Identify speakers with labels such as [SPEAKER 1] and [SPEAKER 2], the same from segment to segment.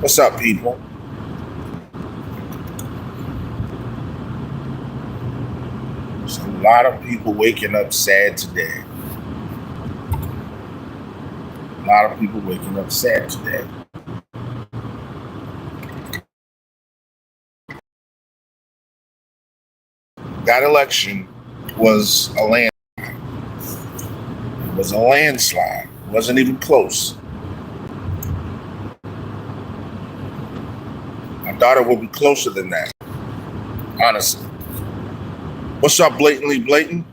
[SPEAKER 1] What's up, people? There's a lot of people waking up sad today. A lot of people waking up sad today. That election was a landslide. It was a landslide. It wasn't even close. I thought it would be closer than that, honestly. What's up, Blatantly Blatant?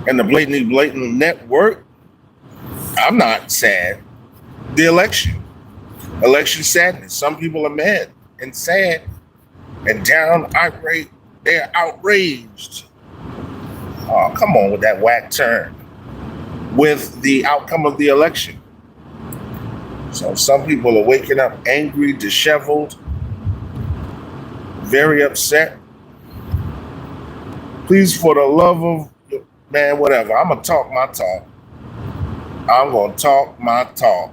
[SPEAKER 1] And the Blatantly Blatant Network? I'm not sad. The election sadness. Some people are mad and sad and down, irate. They're outraged. Oh, come on with that whack turn with the outcome of the election. So some people are waking up angry, disheveled, very upset. Please, for the love of man, whatever. I'm gonna talk my talk. I'm gonna talk my talk.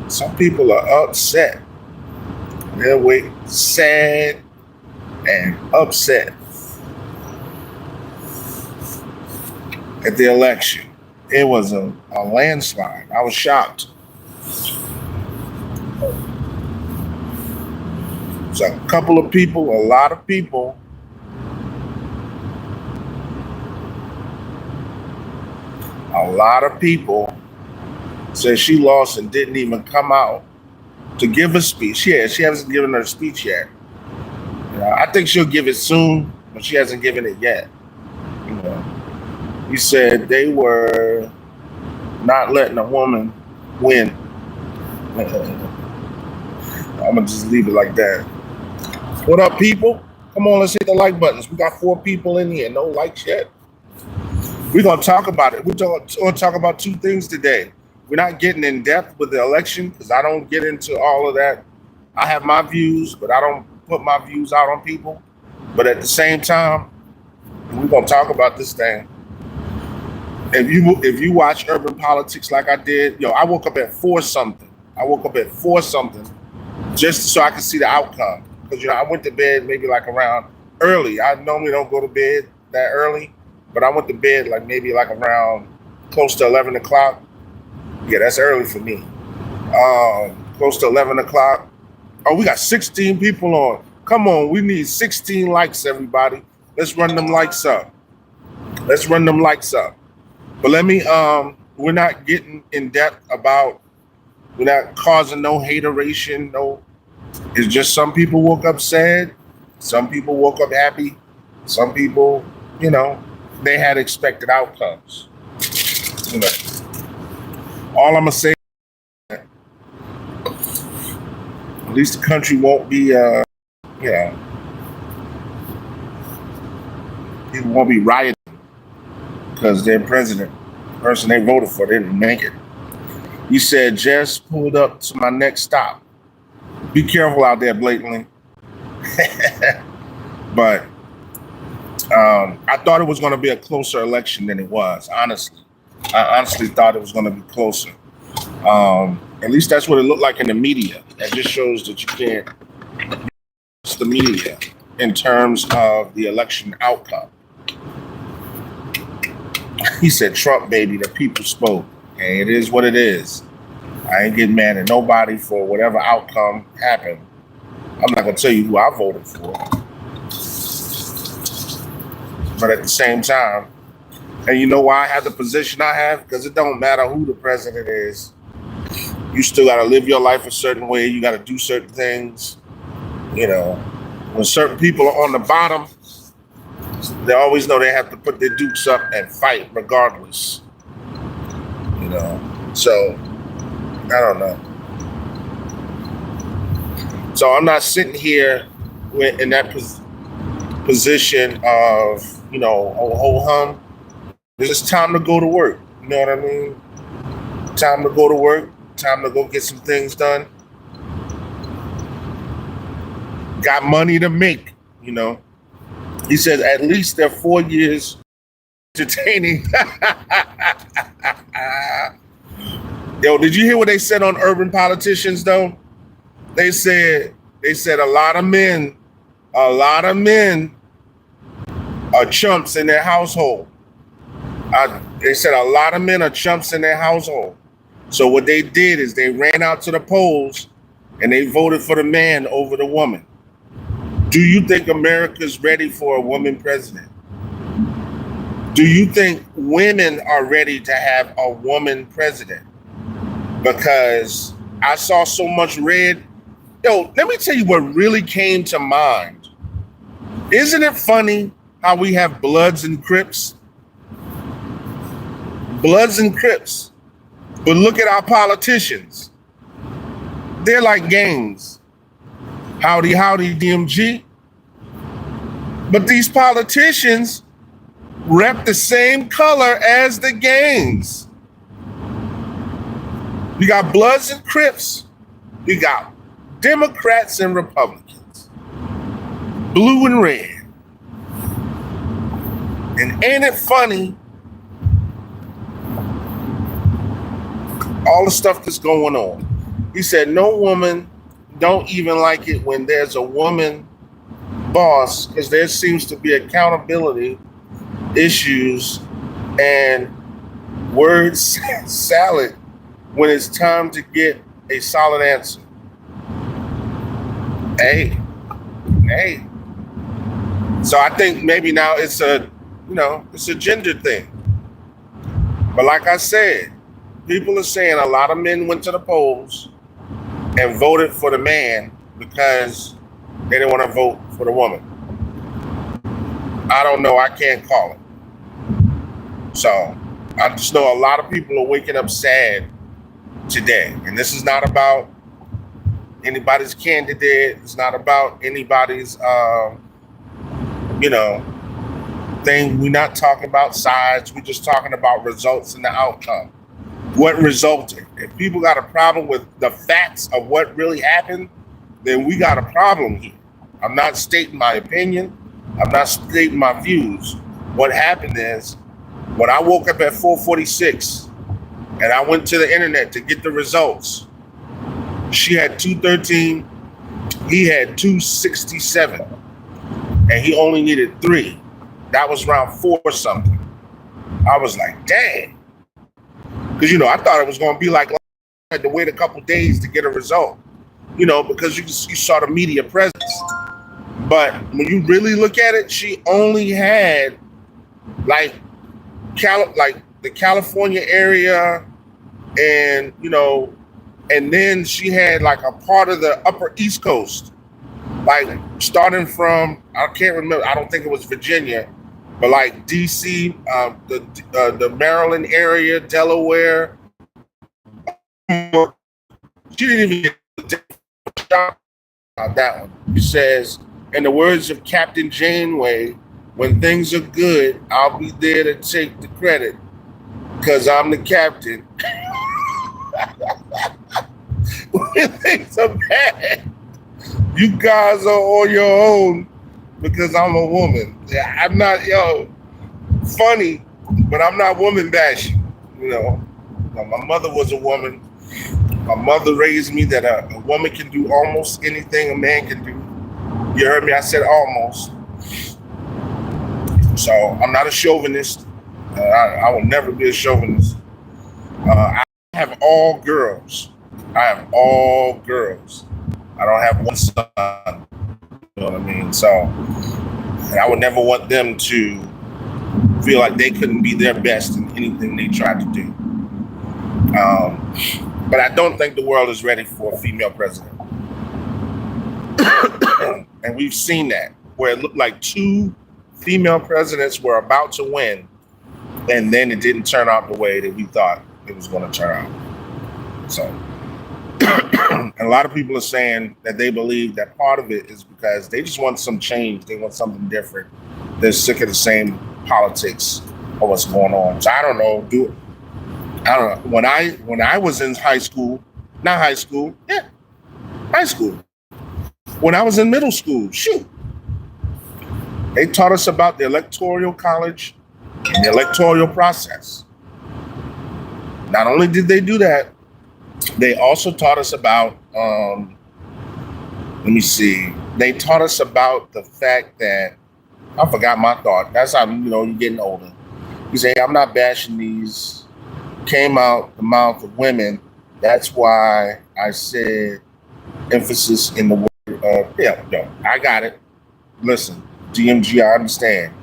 [SPEAKER 1] Some people are upset. They're sad and upset at the election. It was a landslide. I was shocked. So a couple of people, a lot of people said she lost and didn't even come out to give a speech. Yeah, she hasn't given her speech yet. I think she'll give it soon, but she hasn't given it yet. He said they were not letting a woman win. I'm gonna just leave it like that. What up, people? Come on, let's hit the like buttons. We got 4 people in here. No likes yet. We're gonna talk about it. We're gonna talk about 2 things today. We're not getting in depth with the election because I don't get into all of that. I have my views, but I don't put my views out on people. But at the same time, we're gonna talk about this thing. If you watch urban politics like I did, I woke up at 4 something. Just so I could see the outcome. Because I went to bed maybe like around early. I normally don't go to bed that early, but I went to bed maybe around close to 11 o'clock. Yeah, that's early for me. Close to 11 o'clock. Oh, we got 16 people on. Come on, we need 16 likes, everybody. Let's run them likes up. But we're not getting in depth we're not causing no hateration, no. It's just some people woke up sad, some people woke up happy, some people, they had expected outcomes. All I'm gonna say, at least the country won't be, people won't be rioting because their president, the person they voted for, didn't make it. He said, just pulled up to my next stop. Be careful out there, blatantly. But I thought it was going to be a closer election than it was, honestly. I honestly thought it was going to be closer. At least that's what it looked like in the media. That just shows that you can't trust the media in terms of the election outcome. He said, Trump, baby, the people spoke. And it is what it is. I ain't getting mad at nobody for whatever outcome happened. I'm not going to tell you who I voted for. But at the same time, and you know why I have the position I have? Because it don't matter who the president is. You still got to live your life a certain way. You got to do certain things. When certain people are on the bottom, they always know they have to put their dukes up and fight regardless. So I don't know. So I'm not sitting here in that position of, ho hum. It's time to go to work. You know what I mean? Time to go to work. Time to go get some things done. Got money to make, He says at least they're 4 years entertaining. Yo, did you hear what they said on urban politicians, though? They said a lot of men are chumps in their household. They said a lot of men are chumps in their household. So what they did is they ran out to the polls and they voted for the man over the woman. Do you think America's ready for a woman president? Do you think women are ready to have a woman president? Because I saw so much red. Yo, let me tell you what really came to mind. Isn't it funny how we have Bloods and Crips? Bloods and Crips. But look at our politicians. They're like gangs. Howdy, howdy, DMG. But these politicians rep the same color as the gangs. You got Bloods and Crips. You got Democrats and Republicans. Blue and red. And ain't it funny? All the stuff that's going on. He said, no woman don't even like it when there's a woman boss, because there seems to be accountability issues and word salad when it's time to get a solid answer. Hey. So I think maybe now it's a gender thing. But like I said, people are saying a lot of men went to the polls and voted for the man because they didn't want to vote for the woman. I don't know. I can't call it. So I just know a lot of people are waking up sad today. And this is not about anybody's candidate. It's not about anybody's, thing. We're not talking about sides. We're just talking about results and the outcome. What resulted? If people got a problem with the facts of what really happened, then we got a problem here. I'm not stating my opinion. I'm not stating my views. What happened is, when I woke up at 4:46 and I went to the internet to get the results, she had 213, he had 267, and he only needed 3. That was round 4 or something. I was like, dang. Because, I thought it was going to be like I had to wait a couple days to get a result, because you saw the media presence. But when you really look at it, she only had like the California area, and and then she had like a part of the upper East Coast, like starting from, I can't remember, I don't think it was Virginia, but like DC, the Maryland area, Delaware. She didn't even get that one. She says, in the words of Captain Janeway, when things are good, I'll be there to take the credit because I'm the captain. When things are bad, you guys are on your own because I'm a woman. I'm not, funny, but I'm not woman bashing. My mother was a woman. My mother raised me that a woman can do almost anything a man can do. You heard me? I said almost. So I'm not a chauvinist. I will never be a chauvinist. I have all girls. I don't have one son. You know what I mean? So I would never want them to feel like they couldn't be their best in anything they tried to do. But I don't think the world is ready for a female president. And we've seen that, where it looked like 2 female presidents were about to win, and then it didn't turn out the way that we thought it was going to turn out. So, and a lot of people are saying that they believe that part of it is because they just want some change. They want something different. They're sick of the same politics of what's going on. So I don't know. When I was in high school, high school. When I was in middle school, they taught us about the electoral college and the electoral process. Not only did they do that, they also taught us about Let me see. They taught us about the fact that I forgot my thought. That's how you're getting older. You say, I'm not bashing these. Came out the mouth of women. That's why I said emphasis in the word. Yeah, no, I got it. Listen, DMG, I understand.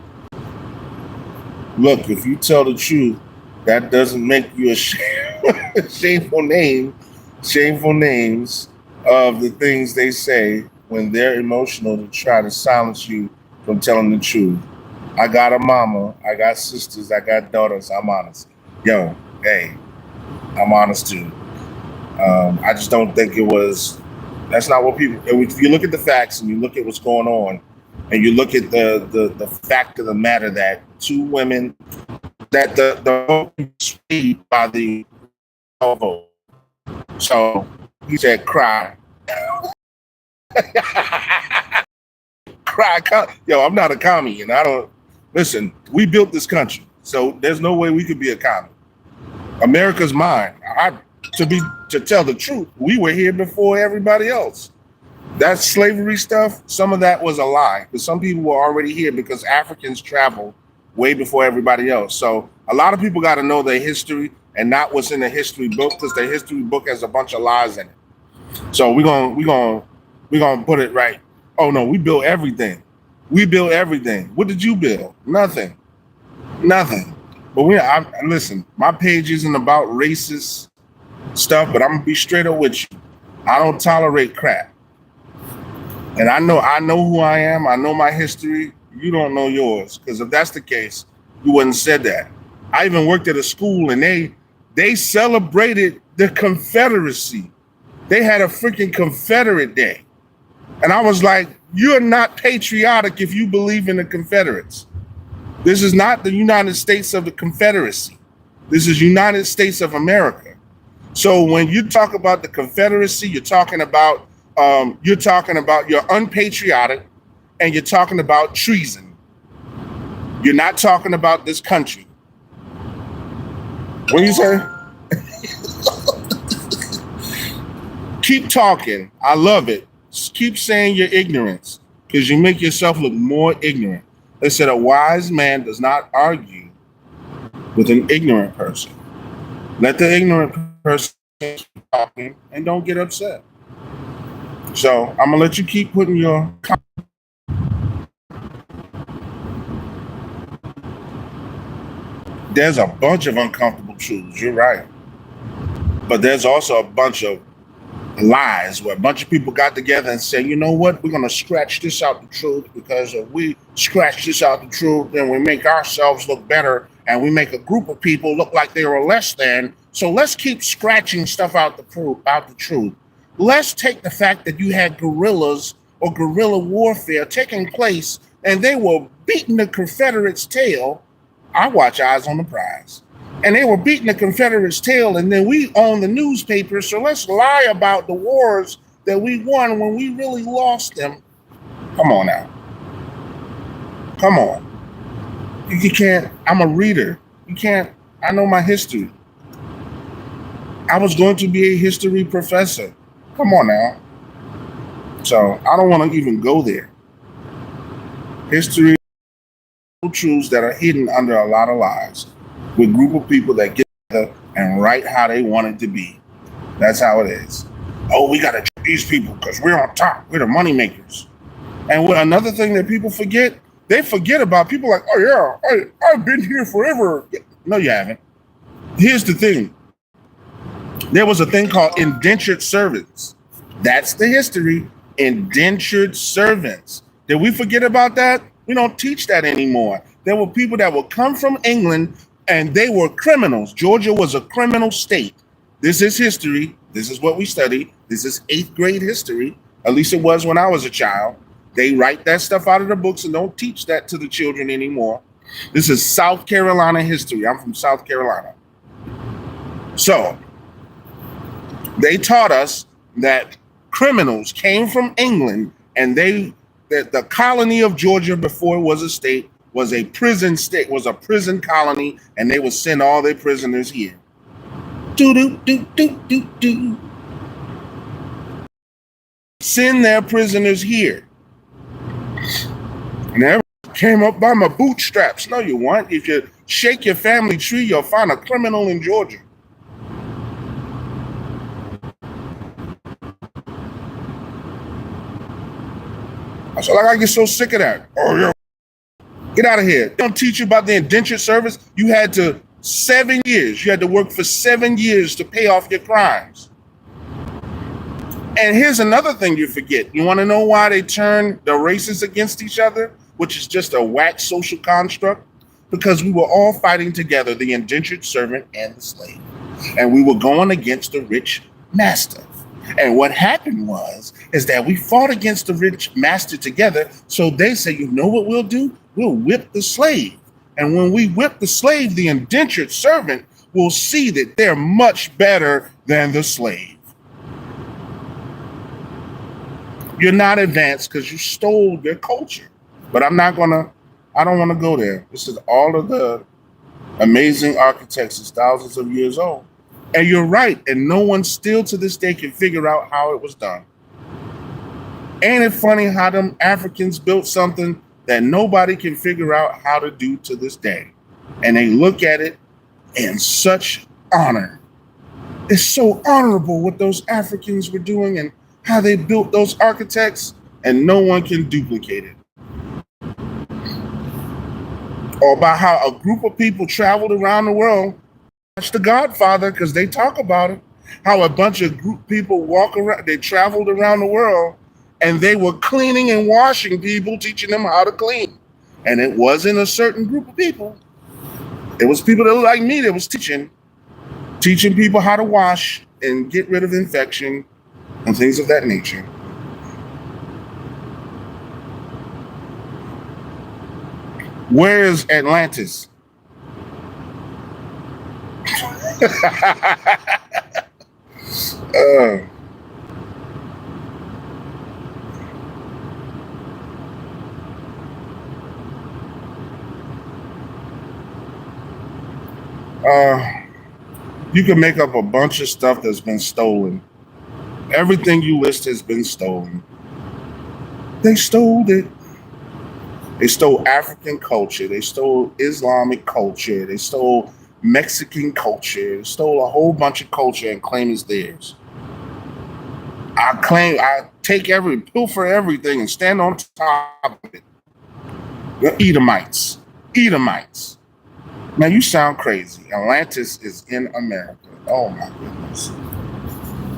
[SPEAKER 1] Look, if you tell the truth, that doesn't make you a shameful name. Shameful names of the things they say when they're emotional to try to silence you from telling the truth. I got a mama, I got sisters, I got daughters. I'm honest. Yo, hey, I'm honest too. I just don't think it was. That's not what people. If you look at the facts and you look at what's going on, and you look at the fact of the matter that two women that the vote speed by the vote. So he said, "Cry, cry." Yo, I'm not a commie, and I don't listen. We built this country, so there's no way we could be a commie. America's mine. To tell the truth, we were here before everybody else. That slavery stuff, some of that was a lie, but some people were already here because Africans traveled way before everybody else. So a lot of people got to know their history and not what's in the history book, because the history book has a bunch of lies in it. So we're gonna put it right. Oh no, we built everything. We built everything. What did you build? Nothing. But listen, my page isn't about racist stuff, but I'm gonna be straight up with you. I don't tolerate crap. And I know who I am. I know my history. You don't know yours. Because if that's the case, you wouldn't have said that. I even worked at a school and they celebrated the Confederacy. They had a freaking Confederate Day. And I was like, you're not patriotic if you believe in the Confederates. This is not the United States of the Confederacy. This is United States of America. So when you talk about the Confederacy, you're talking about you're unpatriotic, and you're talking about treason. You're not talking about this country. What do you say? Keep talking. I love it. Just keep saying your ignorance, because you make yourself look more ignorant. They said a wise man does not argue with an ignorant person. Let the ignorant person keep talking and don't get upset. So I'm gonna let you keep putting your. There's a bunch of uncomfortable truths. You're right, but there's also a bunch of lies where a bunch of people got together and said, you know what, we're gonna scratch this out the truth, because if we scratch this out the truth, then we make ourselves look better, and we make a group of people look like they were less than. So let's keep scratching stuff out the truth. Let's take the fact that you had guerrillas or guerrilla warfare taking place, and they were beating the Confederates' tail. I watch Eyes on the Prize. And they were beating the Confederates' tail, and then we own the newspaper, so let's lie about the wars that we won when we really lost them. Come on now. Come on. You can't. I'm a reader. You can't. I know my history. I was going to be a history professor. Come on now. So I don't want to even go there. History truths that are hidden under a lot of lies, with a group of people that get together and write how they want it to be. That's how it is. Oh, we got to treat these people because we're on top. We're the money makers. And another thing that people forget, they forget about people like, oh yeah, I've been here forever. No, you haven't. Here's the thing. There was a thing called indentured servants. That's the history. Indentured servants. Did we forget about that? We don't teach that anymore. There were people that would come from England, and they were criminals. Georgia was a criminal state. This is history. This is what we study. This is 8th grade history. At least it was when I was a child. They write that stuff out of the books and don't teach that to the children anymore. This is South Carolina history. I'm from South Carolina. So they taught us that criminals came from England, and that the colony of Georgia, before it was a state, was a prison state, was a prison colony, and they would send all their prisoners here. send their prisoners here. And everybody came up by my bootstraps. No, you weren't. If you shake your family tree, you'll find a criminal in Georgia. I said, like, I get so sick of that. Oh, yeah. Get out of here. They don't teach you about the indentured service. You had to 7 years. You had to work for 7 years to pay off your crimes. And here's another thing you forget. You want to know why they turn the races against each other, which is just a whack social construct? Because we were all fighting together, the indentured servant and the slave. And we were going against the rich master. And what happened is that we fought against the rich master together. So they say, you know what we'll do? We'll whip the slave. And when we whip the slave, the indentured servant will see that they're much better than the slave. You're not advanced because you stole their culture. But I don't want to go there. This is all of the amazing architects is thousands of years old. And you're right. And no one still to this day can figure out how it was done. Ain't it funny how them Africans built something that nobody can figure out how to do to this day? And they look at it in such honor. It's so honorable what those Africans were doing and how they built those architects, and no one can duplicate it. Or about how a group of people traveled around the world. Watch The Godfather, because they talk about it. How a bunch of group people they traveled around the world, and they were cleaning and washing people, teaching them how to clean. And it wasn't a certain group of people. It was people that looked like me that was teaching people how to wash and get rid of infection and things of that nature. Where is Atlantis? You can make up a bunch of stuff that's been stolen. Everything you list has been stolen. They stole it. They stole African culture. They stole Islamic culture. They stole Mexican culture. They stole a whole bunch of culture and claim it's theirs. I pilfer everything and stand on top of it. The Edomites. Man, you sound crazy. Atlantis is in America. Oh my goodness.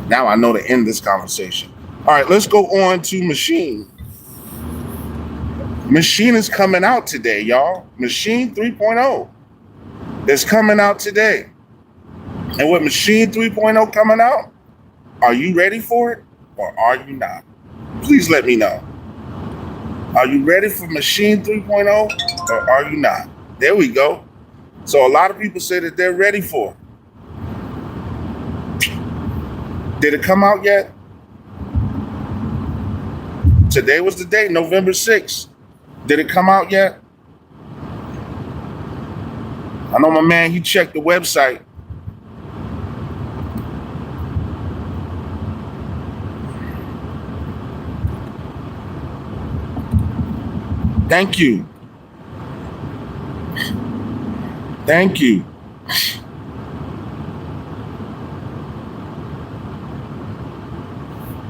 [SPEAKER 1] Now I know to end this conversation. All right, let's go on to Maschine. Maschine is coming out today, y'all. Maschine 3.0 is coming out today. And with Maschine 3.0 coming out, are you ready for it or are you not? Please let me know. Are you ready for Maschine 3.0 or are you not? There we go. So a lot of people say that they're ready for it. Did it come out yet? Today was the date, November 6th. Did it come out yet? I know my man, he checked the website. Thank you. Thank you.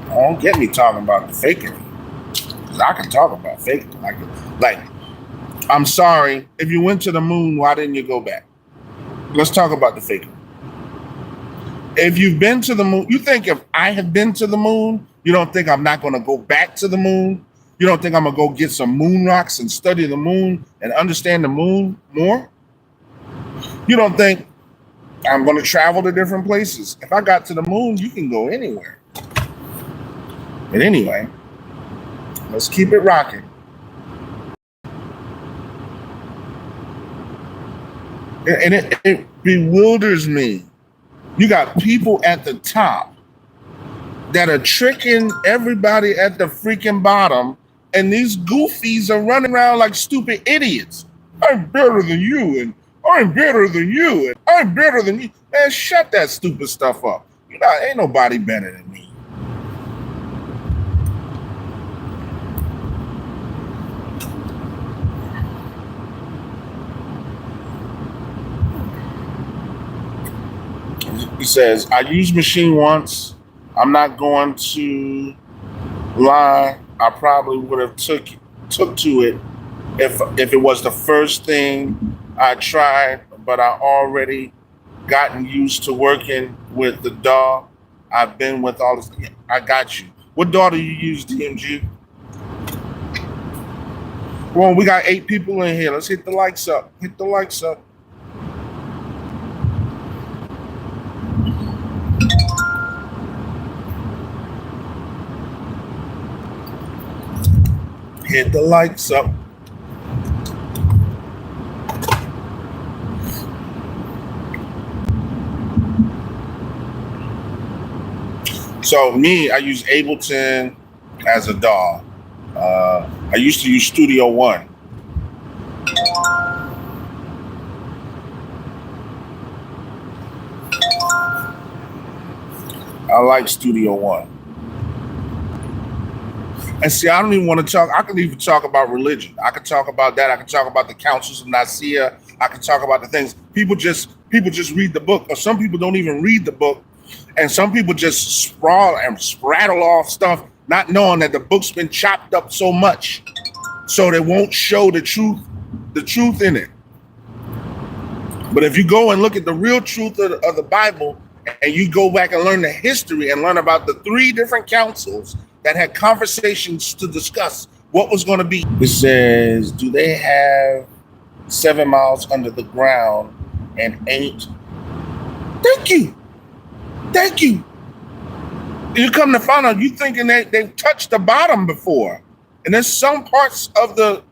[SPEAKER 1] Don't get me talking about the fakery. Because I can talk about fakery. I'm sorry. If you went to the moon, why didn't you go back? Let's talk about the fakery. If you've been to the moon, you think if I have been to the moon, you don't think I'm not going to go back to the moon? You don't think I'm going to go get some moon rocks and study the moon and understand the moon more? You don't think I'm going to travel to different places? If I got to the moon, you can go anywhere. But anyway, let's keep it rocking. And it bewilders me. You got people at the top that are tricking everybody at the freaking bottom, and these goofies are running around like stupid idiots. I'm better than you, and I'm better than you, and I'm better than you. Man, shut that stupid stuff up. Ain't nobody better than me. He says, I used Maschine once. I'm not going to lie. I probably would have took to it if it was the first thing I tried, but I already gotten used to working with the DAW. I've been with all this. I got you. What DAW do you use, DMG? Come on, we got 8 people in here. Let's hit the likes up. Hit the likes up. Hit the likes up. So me, I use Ableton as a DAW. I used to use Studio One. I like Studio One. And see, I don't even want to talk. I can even talk about religion. I can talk about that. I can talk about the councils of Nicaea. I can talk about the things. People just read the book, or some people don't even read the book, and some people just sprawl and rattle off stuff, not knowing that the book's been chopped up so much, so they won't show the truth in it. But if you go and look at the real truth of the Bible, and you go back and learn the history and learn about the 3 different councils that had conversations to discuss what was going to be. It says, do they have 7 miles under the ground and 8? Thank you. Thank you. You come to find out, you thinking they've touched the bottom before. And there's some parts of the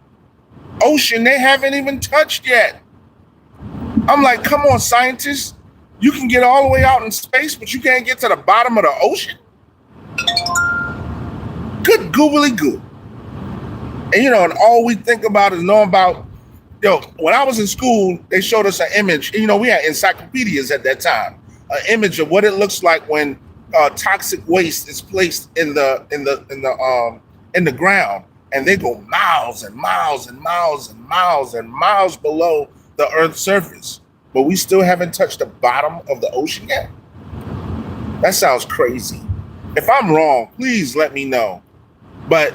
[SPEAKER 1] ocean they haven't even touched yet. I'm like, come on, scientists. You can get all the way out in space, but you can't get to the bottom of the ocean? Good googly goo. And and all we think about is knowing about, when I was in school, they showed us an image. We had encyclopedias at that time, an image of what it looks like when toxic waste is placed in the ground, and they go miles and miles and miles and miles and miles below the Earth's surface. But we still haven't touched the bottom of the ocean yet. That sounds crazy. If I'm wrong, please let me know. But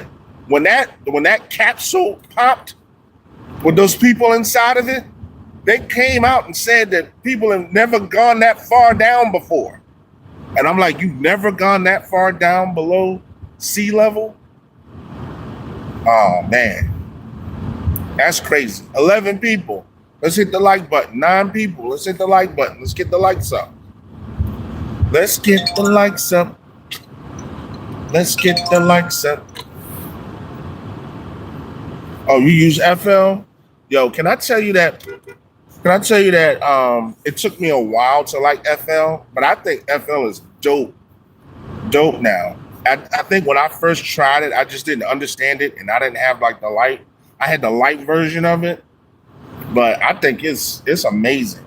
[SPEAKER 1] when that capsule popped with those people inside of it, they came out and said that people have never gone that far down before. And I'm like, you've never gone that far down below sea level? Oh, man. That's crazy. 11 people. Let's hit the like button. 9 people. Let's hit the like button. Let's get the likes up. Let's get the likes up. Let's get the likes up. Oh, you use FL? Yo, can I tell you that? It took me a while to like FL, but I think FL is dope. Dope now. I think when I first tried it, I just didn't understand it, and I didn't have like the light. I had the light version of it, but I think it's amazing.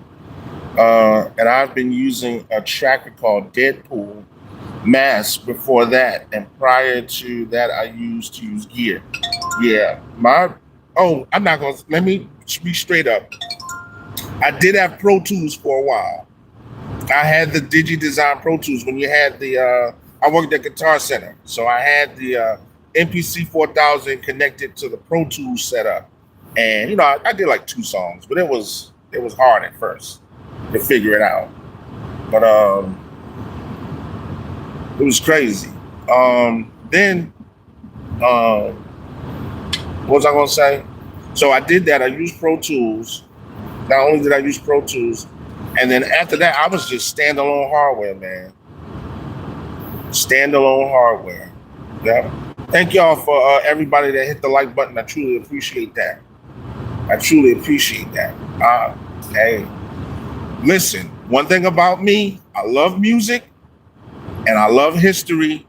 [SPEAKER 1] And I've been using a tracker called Deadpool Mask before that, and prior to that, I used to use Gear. Yeah, I'm not gonna. Let me be straight up. I did have Pro Tools for a while. I had the DigiDesign Pro Tools when you had the. I worked at Guitar Center, so I had the MPC 4000 connected to the Pro Tools setup, and I did like 2 songs, but it was hard at first to figure it out, but it was crazy. Then what was I gonna say? So I did that. I used Pro Tools. Not only did I use Pro Tools, and then after that, I was just standalone hardware, man. Standalone hardware. Yeah. Thank y'all for everybody that hit the like button. I truly appreciate that. Hey, listen, one thing about me, I love music and I love history,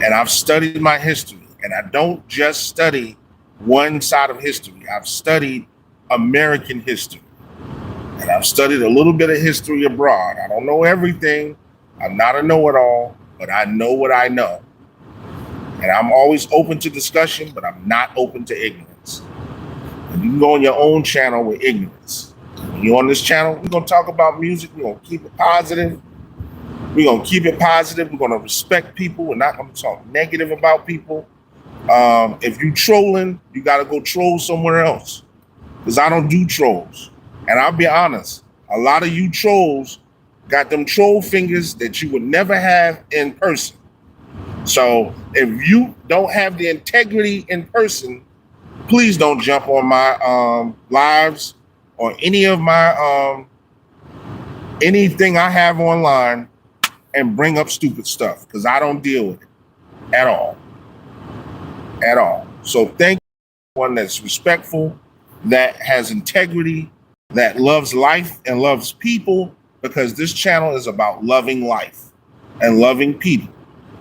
[SPEAKER 1] and I've studied my history, and I don't just study one side of history. I've studied American history, and I've studied a little bit of history abroad. I don't know everything. I'm not a know-it-all, but I know what I know. And I'm always open to discussion, but I'm not open to ignorance. And you can go on your own channel with ignorance. When you're on this channel, we're going to talk about music. We're going to keep it positive. We're going to keep it positive. We're going to respect people. We're not going to talk negative about people. If you trolling, you got to go troll somewhere else, because I don't do trolls. And I'll be honest, a lot of you trolls got them troll fingers that you would never have in person. So if you don't have the integrity in person, please don't jump on my lives or any of my anything I have online and bring up stupid stuff, because I don't deal with it at all. At all. So thank you, one that's respectful, that has integrity, that loves life and loves people, because this channel is about loving life and loving people.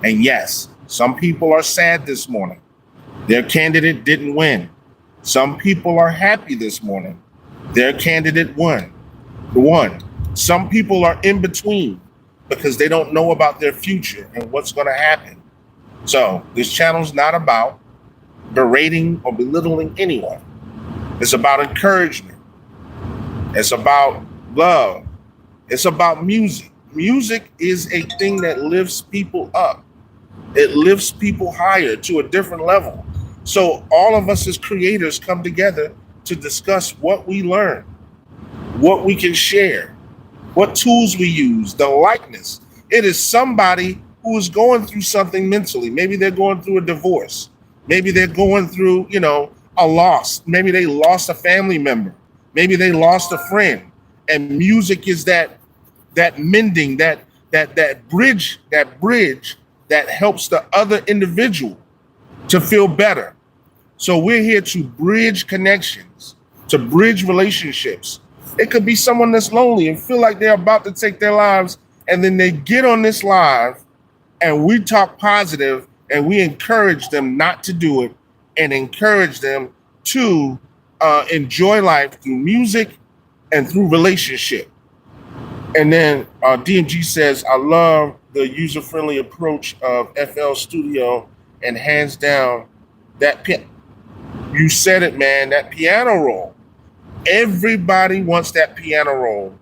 [SPEAKER 1] And yes, some people are sad this morning. Their candidate didn't win. Some people are happy this morning. Their candidate won. Some people are in between because they don't know about their future and what's going to happen. So this channel's not about berating or belittling anyone. It's about encouragement. It's about love. It's about music. Music is a thing that lifts people up. It lifts people higher to a different level. So all of us as creators come together to discuss what we learn, what we can share, what tools we use, the likeness. It is somebody who is going through something mentally. Maybe they're going through a divorce. Maybe they're going through, a loss. Maybe they lost a family member. Maybe they lost a friend. And music is that mending, that bridge that helps the other individual to feel better. So we're here to bridge connections, to bridge relationships. It could be someone that's lonely and feel like they're about to take their lives, and then they get on this live and we talk positive and we encourage them not to do it, and encourage them to enjoy life through music and through relationship. And then DMG says, I love the user-friendly approach of FL Studio, and hands down, you said it, man, that piano roll. Everybody wants that piano roll.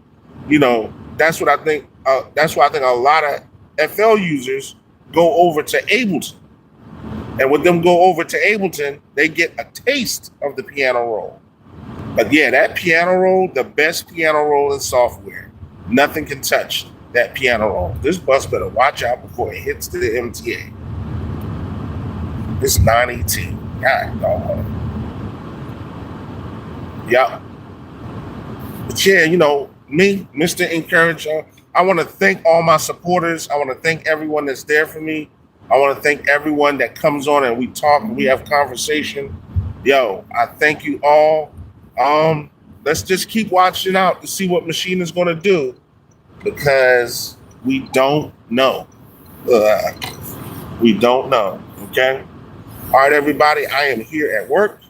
[SPEAKER 1] That's what I think. That's why I think a lot of FL users go over to Ableton. And with them go over to Ableton, they get a taste of the piano roll. But yeah, that piano roll, the best piano roll in software. Nothing can touch that piano roll. This bus better watch out before it hits the MTA. It's 918. God doggone it. Yep. But yeah, me, Mr. Encourager, I want to thank all my supporters. I want to thank everyone that's there for me. I want to thank everyone that comes on and we talk and we have conversation. Yo, I thank you all. Let's just keep watching out to see what Maschine is going to do, because we don't know. We don't know. Okay. All right, everybody. I am here at work,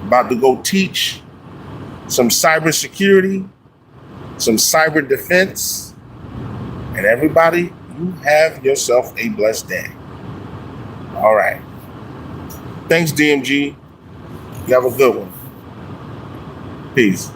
[SPEAKER 1] about to go teach some cybersecurity, some cyber defense, and everybody, you have yourself a blessed day. All right. Thanks, DMG. You have a good one. Peace.